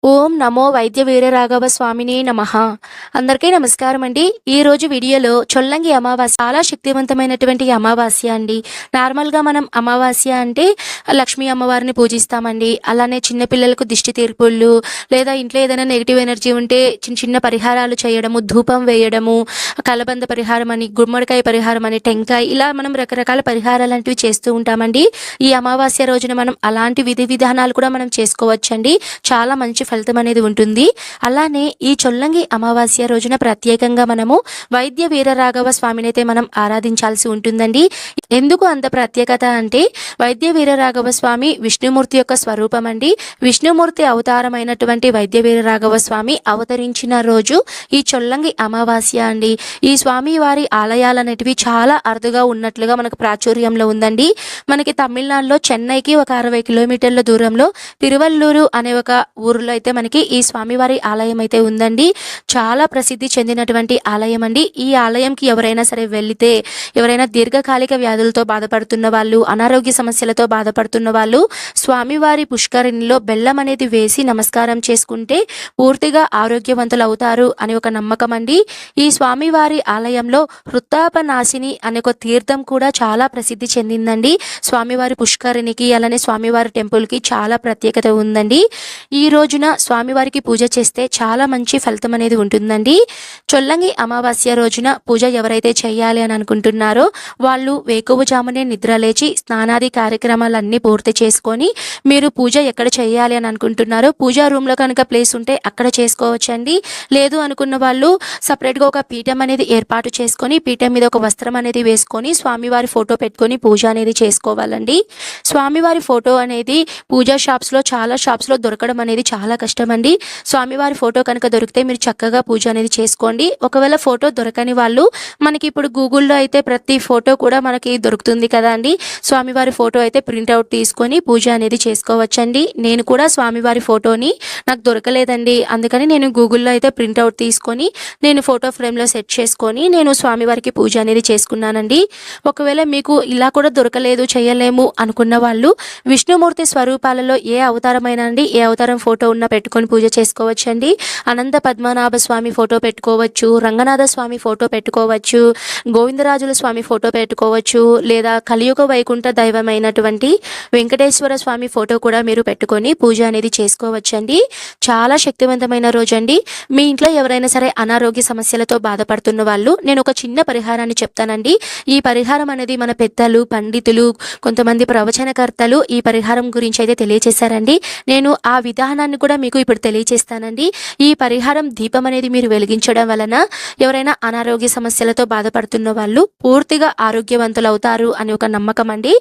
ఓం నమో వైద్య వీరరాఘవ స్వామినే నమః. అందరికీ నమస్కారం అండి. ఈ రోజు వీడియోలో చొల్లంగి అమావాస్య చాలా శక్తివంతమైనటువంటి అమావాస్య అండి. నార్మల్గా మనం అమావాస్య అంటే లక్ష్మీ అమ్మవారిని పూజిస్తామండి. అలానే చిన్నపిల్లలకు దిష్టి తీర్పుళ్ళు లేదా ఇంట్లో ఏదైనా నెగిటివ్ ఎనర్జీ ఉంటే చిన్న చిన్న పరిహారాలు చేయడము, ధూపం వేయడము, కలబంద పరిహారం అని, గుమ్మడికాయ పరిహారం అని, టెంకాయ, ఇలా మనం రకరకాల పరిహారాలు లాంటివి చేస్తూ ఉంటామండి. ఈ అమావాస్య రోజున మనం అలాంటి విధి విధానాలు కూడా మనం చేసుకోవచ్చండి. చాలా మంచి ఫలితం అనేది ఉంటుంది. అలానే ఈ చొల్లంగి అమావాస్య రోజున ప్రత్యేకంగా మనము వైద్య వీరరాఘవ స్వామిని అయితే మనం ఆరాధించాల్సి ఉంటుందండి. ఎందుకు అంత ప్రత్యేకత అంటే వైద్య వీరరాఘవ స్వామి విష్ణుమూర్తి యొక్క స్వరూపం అండి. విష్ణుమూర్తి అవతారమైనటువంటి వైద్య వీరరాఘవ స్వామి అవతరించిన రోజు ఈ చొల్లంగి అమావాస్య అండి. ఈ స్వామి వారి ఆలయాలు అనేటివి చాలా అరుదుగా ఉన్నట్లుగా మనకు ప్రాచుర్యంలో ఉందండి. మనకి తమిళనాడులో చెన్నైకి ఒక 60 కిలోమీటర్ల దూరంలో తిరువల్లూరు అనే ఒక ఊరిలో అయితే మనకి ఈ స్వామివారి ఆలయం అయితే ఉందండి. చాలా ప్రసిద్ధి చెందినటువంటి ఆలయం అండి. ఈ ఆలయంకి ఎవరైనా సరే వెళితే, ఎవరైనా దీర్ఘకాలిక వ్యాధులతో బాధపడుతున్న వాళ్ళు, అనారోగ్య సమస్యలతో బాధపడుతున్న వాళ్ళు స్వామివారి పుష్కరిణిలో బెల్లం అనేది వేసి నమస్కారం చేసుకుంటే పూర్తిగా ఆరోగ్యవంతులు అవుతారు అని ఒక నమ్మకం అండి. ఈ స్వామివారి ఆలయంలో హృత్తాపనాశిని అనే ఒక తీర్థం కూడా చాలా ప్రసిద్ధి చెందిందండి. స్వామివారి పుష్కరిణికి అలానే స్వామివారి టెంపుల్కి చాలా ప్రత్యేకత ఉందండి. ఈ రోజున స్వామివారికి పూజ చేస్తే చాలా మంచి ఫలితం అనేది ఉంటుందండి. చొల్లంగి అమావాస్య రోజున పూజ ఎవరైతే చేయాలి అని అనుకుంటున్నారో వాళ్ళు వేకువజామునే నిద్ర లేచి స్నానాది కార్యక్రమాలన్నీ పూర్తి చేసుకొని మీరు పూజ ఎక్కడ చేయాలి అని అనుకుంటున్నారో పూజా రూమ్లో కనుక ప్లేస్ ఉంటే అక్కడ చేసుకోవచ్చండి. లేదు అనుకున్న వాళ్ళు సపరేట్గా ఒక పీఠం అనేది ఏర్పాటు చేసుకొని పీఠం మీద ఒక వస్త్రం అనేది వేసుకొని స్వామివారి ఫోటో పెట్టుకొని పూజ అనేది చేసుకోవాలండి. స్వామివారి ఫోటో అనేది పూజా చాలా షాప్స్లో దొరకడం అనేది చాలా కష్టం అండి. స్వామివారి ఫోటో కనుక దొరికితే మీరు చక్కగా పూజ అనేది చేసుకోండి. ఒకవేళ ఫోటో దొరకని వాళ్ళు మనకి ఇప్పుడు గూగుల్లో అయితే ప్రతి ఫోటో కూడా మనకి దొరుకుతుంది కదా అండి. స్వామివారి ఫోటో అయితే ప్రింట్అవుట్ తీసుకొని పూజ అనేది చేసుకోవచ్చండి. నేను కూడా స్వామివారి ఫోటోని నాకు దొరకలేదండి, అందుకని నేను గూగుల్లో అయితే ప్రింట్అవుట్ తీసుకొని నేను ఫోటో ఫ్రేమ్లో సెట్ చేసుకొని నేను స్వామివారికి పూజ అనేది చేసుకున్నానండి. ఒకవేళ మీకు ఇలా కూడా దొరకలేదు, చేయలేము అనుకున్న వాళ్ళు విష్ణుమూర్తి స్వరూపాలలో ఏ అవతారమైనా అండి, ఏ అవతారం ఫోటో ఉన్నా పెట్టుకొని పూజ చేసుకోవచ్చండి. అనంత పద్మనాభ స్వామి ఫోటో పెట్టుకోవచ్చు, రంగనాథ స్వామి ఫోటో పెట్టుకోవచ్చు, గోవిందరాజుల స్వామి ఫోటో పెట్టుకోవచ్చు, లేదా కలియుగ వైకుంఠ దైవమైనటువంటి వెంకటేశ్వర స్వామి ఫోటో కూడా మీరు పెట్టుకొని పూజ అనేది చేసుకోవచ్చండి. చాలా శక్తివంతమైన రోజు అండి. మీ ఇంట్లో ఎవరైనా సరే అనారోగ్య సమస్యలతో బాధపడుతున్న వాళ్ళు నేను ఒక చిన్న పరిహారాన్ని చెప్తానండి. ఈ పరిహారం అనేది మన పెద్దలు, పండితులు, కొంతమంది ప్రవచనకర్తలు ఈ పరిహారం గురించి అయితే తెలియచేశారండి. నేను ఆ విధానాన్ని కూడా మీకు ఇప్పుడు తెలియచేస్తానండి. ఈ పరిహారం దీపం అనేది మీరు వెలిగించడం వలన ఎవరైనా అనారోగ్య సమస్యలతో బాధపడుతున్న వాళ్ళు పూర్తిగా ఆరోగ్యవంతులు అవుతారు అని ఒక నమ్మకం అండి.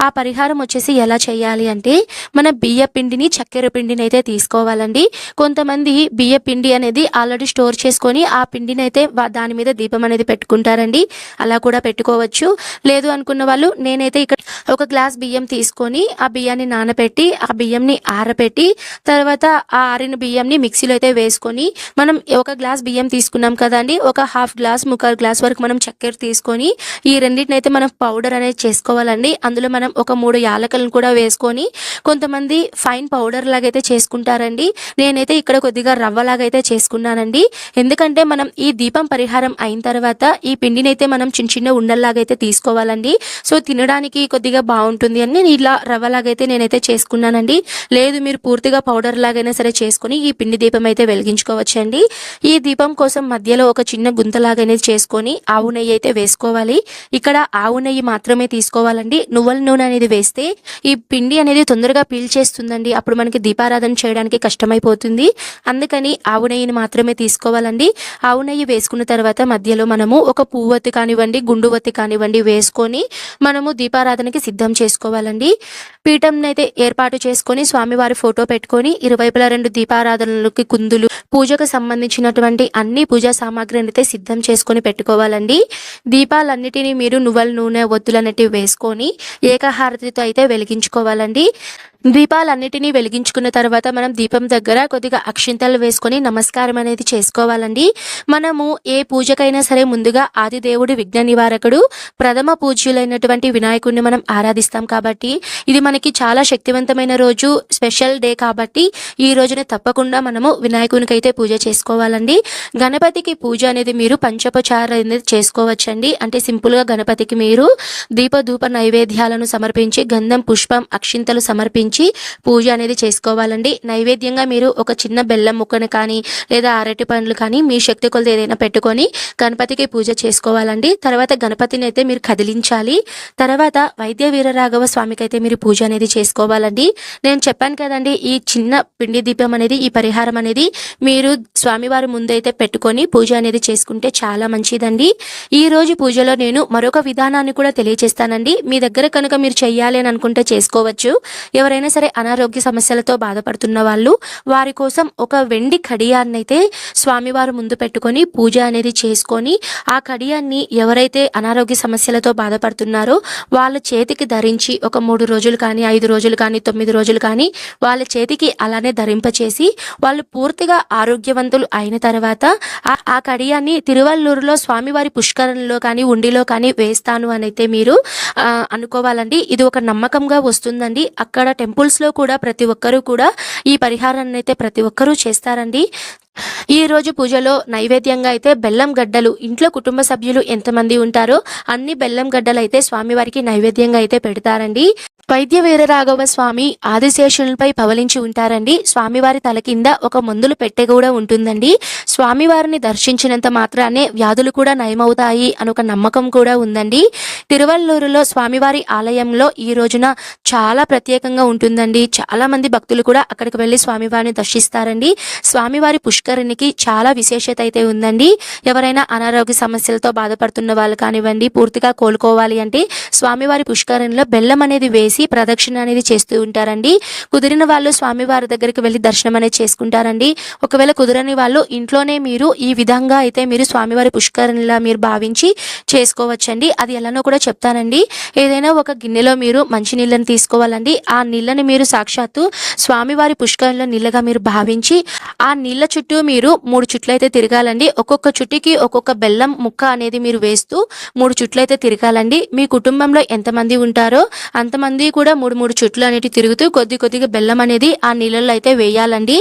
ఆ పరిహారం వచ్చేసి ఎలా చేయాలి అంటే మన బియ్య పిండిని, చక్కెర పిండిని అయితే తీసుకోవాలండి. కొంతమంది బియ్య పిండి అనేది ఆల్రెడీ స్టోర్ చేసుకొని ఆ పిండిని అయితే దాని మీద దీపం అనేది పెట్టుకుంటారండి. అలా కూడా పెట్టుకోవచ్చు. లేదు అనుకున్న వాళ్ళు నేనైతే ఇక్కడ ఒక గ్లాస్ బియ్యం తీసుకొని ఆ బియ్యాన్ని నానబెట్టి ఆ బియ్యంని ఆరబెట్టి తర్వాత ఆ ఆరిన బియ్యంని మిక్సీలో అయితే వేసుకొని మనం ఒక గ్లాస్ బియ్యం తీసుకున్నాం కదండి, ఒక హాఫ్ గ్లాస్, ముక్కాలు గ్లాస్ వరకు మనం చక్కెర తీసుకొని ఈ రెండింటిని అయితే మనం పౌడర్ అనేది చేసుకోవాలండి. అందులో మనం ఒక 3 యాలకులను కూడా వేసుకొని కొంతమంది ఫైన్ పౌడర్ లాగైతే చేసుకుంటారండి. నేనైతే ఇక్కడ కొద్దిగా రవ్వలాగైతే చేసుకున్నానండి. ఎందుకంటే మనం ఈ దీపం పరిహారం అయిన తర్వాత ఈ పిండిని అయితే మనం చిన్న చిన్న ఉండల్లాగైతే తీసుకోవాలండి. సో తినడానికి కొద్దిగా బాగుంటుంది అని నేను ఇలా రవ్వలాగైతే నేనైతే చేసుకున్నానండి. లేదు మీరు పూర్తిగా పౌడర్ లాగైనా సరే చేసుకొని ఈ పిండి దీపం అయితే వెలిగించుకోవచ్చండి. ఈ దీపం కోసం మధ్యలో ఒక చిన్న గుంతలాగనేది చేసుకొని ఆవు నెయ్యి అయితే వేసుకోవాలి. ఇక్కడ ఆవు నెయ్యి మాత్రమే తీసుకోవాలండి. నువ్వుల నూనె అనేది వేస్తే ఈ పిండి అనేది తొందరగా పీల్చేస్తుందండి, అప్పుడు మనకి దీపారాధన చేయడానికి కష్టమైపోతుంది. అందుకని ఆవు నెయ్యిని మాత్రమే తీసుకోవాలండి. ఆవు నెయ్యి వేసుకున్న తర్వాత మధ్యలో మనము ఒక పువ్వొత్తి కానివ్వండి, గుండువత్తి కానివ్వండి వేసుకొని మనము దీపారాధనకి సిద్ధం చేసుకోవాలండి. పీఠం అయితే ఏర్పాటు చేసుకొని స్వామివారి ఫోటో పెట్టుకొని ఇరువైపులా 2 దీపారాధనలకి కుందులు, పూజకు సంబంధించినటువంటి అన్ని పూజా సామాగ్రిని అయితే సిద్ధం చేసుకొని పెట్టుకోవాలండి. దీపాలన్నిటినీ మీరు నువ్వుల నూనె, ఒత్తులన్నిటివి వేసుకొని ఏకహారతితో అయితే వెలిగించుకోవాలండి. దీపాలన్నిటినీ వెలిగించుకున్న తర్వాత మనం దీపం దగ్గర కొద్దిగా అక్షింతలు వేసుకొని నమస్కారం అనేది చేసుకోవాలండి. మనము ఏ పూజకైనా సరే ముందుగా ఆదిదేవుడు, విఘ్న నివారకుడు, ప్రథమ పూజ్యులైనటువంటి వినాయకుడిని మనం ఆరాధిస్తాం కాబట్టి ఇది మనకి చాలా శక్తివంతమైన రోజు, స్పెషల్ డే కాబట్టి ఈ రోజున తప్పకుండా మనము వినాయకునికి అయితే పూజ చేసుకోవాలండి. గణపతికి పూజ అనేది మీరు పంచోపచార అనేది చేసుకోవచ్చండి. అంటే సింపుల్గా గణపతికి మీరు దీపధూప నైవేద్యాలను సమర్పించి గంధం పుష్పం అక్షింతలు సమర్పించి పూజ అనేది చేసుకోవాలండి. నైవేద్యంగా మీరు ఒక చిన్న బెల్లం ముక్కను కానీ లేదా అరటి పండ్లు కానీ మీ శక్తి కొలది ఏదైనా పెట్టుకొని గణపతికి పూజ చేసుకోవాలండి. తర్వాత గణపతిని అయితే మీరు కదిలించాలి. తర్వాత వైద్య వీరరాఘవ స్వామికి అయితే మీరు పూజ అనేది చేసుకోవాలండి. నేను చెప్పాను కదండి, ఈ చిన్న పిండి దీపం అనేది ఈ పరిహారం అనేది మీరు స్వామివారి ముందైతే పెట్టుకొని పూజ అనేది చేసుకుంటే చాలా మంచిదండి. ఈ రోజు పూజలో నేను మరొక విధానాన్ని కూడా తెలియజేస్తానండి. మీ దగ్గర కనుక మీరు చెయ్యాలి అని అనుకుంటే చేసుకోవచ్చు. ఎవరైనా సరే అనారోగ్య సమస్యలతో బాధపడుతున్న వాళ్ళు వారి కోసం ఒక వెండి కడియాన్ని అయితే స్వామివారి ముందు పెట్టుకొని పూజ అనేది చేసుకొని ఆ కడియాన్ని ఎవరైతే అనారోగ్య సమస్యలతో బాధపడుతున్నారో వాళ్ళ చేతికి ధరించి ఒక 3 రోజులు కానీ 5 రోజులు కానీ 9 రోజులు కానీ వాళ్ళ చేతికి అలానే ధరింపచేసి వాళ్ళు పూర్తిగా ఆరోగ్యవంతులు అయిన తర్వాత ఆ కడియాన్ని తిరువల్లూరులో స్వామివారి పుష్కరంలో కానీ ఉండిలో కానీ వేస్తాను అని అయితే మీరు అనుకోవాలండి. ఇది ఒక నమ్మకంగా వస్తుందండి. అక్కడ టెంపుల్స్లో కూడా ప్రతి ఒక్కరూ కూడా ఈ పరిహారాన్ని అయితే ప్రతి ఒక్కరూ చేస్తారండి. ఈ రోజు పూజలో నైవేద్యంగా అయితే బెల్లం గడ్డలు, ఇంట్లో కుటుంబ సభ్యులు ఎంతమంది ఉంటారో అన్ని బెల్లం గడ్డలు అయితే స్వామివారికి నైవేద్యంగా అయితే పెడతారండి. వైద్య వీరరాఘవ స్వామి ఆదిశేషులపై పవలించి ఉంటారండి. స్వామివారి తల కింద ఒక మందులు పెట్టె కూడా ఉంటుందండి. స్వామివారిని దర్శించినంత మాత్రానే వ్యాధులు కూడా నయమవుతాయి అని ఒక నమ్మకం కూడా ఉందండి. తిరువల్లూరులో స్వామివారి ఆలయంలో ఈ రోజున చాలా ప్రత్యేకంగా ఉంటుందండి. చాలా మంది భక్తులు కూడా అక్కడికి వెళ్ళి స్వామివారిని దర్శిస్తారండి. స్వామివారి పుష్కరిణికి చాలా విశేషత అయితే ఉందండి. ఎవరైనా అనారోగ్య సమస్యలతో బాధపడుతున్న వాళ్ళు కానివ్వండి, పూర్తిగా కోలుకోవాలి అంటే స్వామివారి పుష్కరిణిలో బెల్లం అనేది వేసి ప్రదక్షిణ అనేది చేస్తూ ఉంటారండి. కుదిరిన వాళ్ళు స్వామివారి దగ్గరికి వెళ్ళి దర్శనం అనేది చేసుకుంటారండి. ఒకవేళ కుదరని వాళ్ళు ఇంట్లోనే మీరు ఈ విధంగా అయితే మీరు స్వామివారి పుష్కరిణిలా మీరు భావించి చేసుకోవచ్చండి. అది ఎలానో కూడా చెప్తానండి. ఏదైనా ఒక గిన్నెలో మీరు మంచి నీళ్ళని తీసుకోవాలండి. ఆ నీళ్ళని మీరు సాక్షాత్తు స్వామివారి పుష్కరిణిలో నీళ్ళగా మీరు భావించి ఆ నీళ్ళ చుట్టూ మీరు 3 చుట్లు అయితే తిరగాలండి. ఒక్కొక్క చుట్టుకి ఒక్కొక్క బెల్లం ముక్క అనేది మీరు వేస్తూ 3 చుట్లు అయితే తిరగాలండి. మీ కుటుంబంలో ఎంతమంది ఉంటారో అంతమంది కూడా 3 చుట్లు అనేవి తిరుగుతూ కొద్దిగా బెల్లం అనేది ఆ నీళ్ళల్లో అయితే వేయాలండి.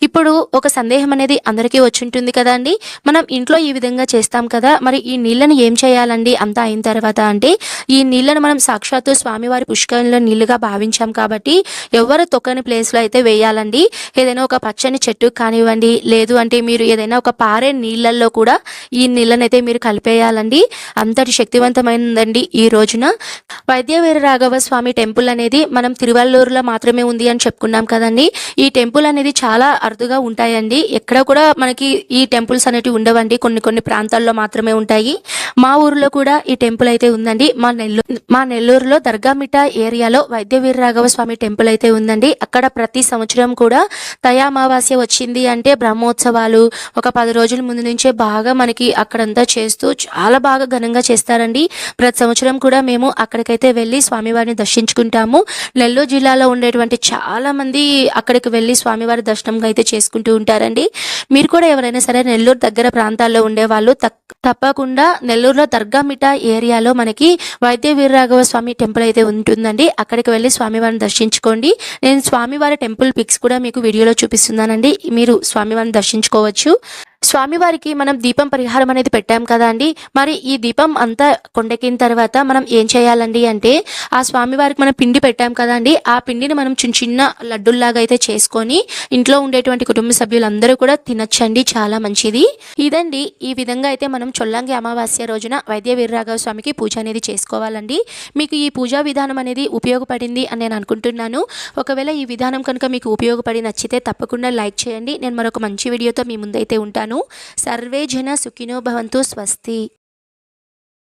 ఇప్పుడు ఒక సందేహం అనేది అందరికీ వచ్చి ఉంటుంది కదా అండి, మనం ఇంట్లో ఈ విధంగా చేస్తాం కదా, మరి ఈ నీళ్ళని ఏం చేయాలండి అంతా అయిన తర్వాత అంటే ఈ నీళ్ళను మనం సాక్షాత్తు స్వామివారి పుష్కరిణిలో నీళ్ళుగా భావించాం కాబట్టి ఎవరు తొక్కని ప్లేస్లో అయితే వేయాలండి. ఏదైనా ఒక పచ్చని చెట్టు కానివ్వండి, లేదు అంటే మీరు ఏదైనా ఒక పారే నీళ్ళల్లో కూడా ఈ నీళ్ళని అయితే మీరు కలిపేయాలండి. అంతటి శక్తివంతమైనదండి ఈ రోజున. వైద్య వీరరాఘవ స్వామి టెంపుల్ అనేది మనం తిరువల్లూరులో మాత్రమే ఉంది అని చెప్పుకున్నాం కదండి. ఈ టెంపుల్ అనేది చాలా అరుదుగా ఉంటాయండి. ఎక్కడ కూడా మనకి ఈ టెంపుల్స్ అనేవి ఉండవండి. కొన్ని ప్రాంతాల్లో మాత్రమే ఉంటాయి. మా ఊరిలో కూడా ఈ టెంపుల్ అయితే ఉందండి. మా నెల్లూరులో దర్గామిట్ట ఏరియాలో వైద్య వీరరాఘవ స్వామి టెంపుల్ అయితే ఉందండి. అక్కడ ప్రతి సంవత్సరం కూడా తయామావాస్య వచ్చింది అంటే బ్రహ్మోత్సవాలు ఒక 10 రోజుల ముందు నుంచే బాగా మనకి అక్కడంతా చేస్తూ చాలా బాగా ఘనంగా చేస్తారండి. ప్రతి సంవత్సరం కూడా మేము అక్కడికైతే వెళ్ళి స్వామివారిని దర్శించుకుంటాము. నెల్లూరు జిల్లాలో ఉండేటువంటి చాలా మంది అక్కడికి వెళ్ళి స్వామివారి దర్శనం అయితే చేసుకుంటూ ఉంటారండి. మీరు కూడా ఎవరైనా సరే నెల్లూరు దగ్గర ప్రాంతాల్లో ఉండేవాళ్ళు తప్పకుండా నెల్లూరులో దర్గామిట్ట ఏరియాలో మనకి వైద్య వీరరాఘవ స్వామి టెంపుల్ అయితే ఉంటుందండి. అక్కడికి వెళ్ళి స్వామివారిని దర్శించుకోండి. నేను స్వామివారి టెంపుల్ పిక్స్ కూడా మీకు వీడియోలో చూపిస్తున్నానండి. మీరు స్వామివారిని దర్శించుకోవచ్చు. స్వామివారికి మనం దీపం పరిహారం అనేది పెట్టాం కదా అండి. మరి ఈ దీపం అంతా కొండెక్కిన తర్వాత మనం ఏం చేయాలండి అంటే ఆ స్వామివారికి మనం పిండి పెట్టాం కదా అండి. ఆ పిండిని మనం చిన్న లడ్డుల్లాగా అయితే చేసుకొని ఇంట్లో ఉండేటువంటి కుటుంబ సభ్యులందరూ కూడా తినచ్చండి. చాలా మంచిది ఇదండి. ఈ విధంగా అయితే మనం చొల్లంగి అమావాస్య రోజున వైద్య వీరరాఘవ స్వామికి పూజ అనేది చేసుకోవాలండి. మీకు ఈ పూజా విధానం అనేది ఉపయోగపడింది అని నేను అనుకుంటున్నాను. ఒకవేళ ఈ విధానం కనుక మీకు ఉపయోగపడి నచ్చితే తప్పకుండా లైక్ చేయండి. నేను మరొక మంచి వీడియోతో మీ ముందైతే ఉంటాను. సర్వే జన సుఖినో భవంతు. స్వస్తి.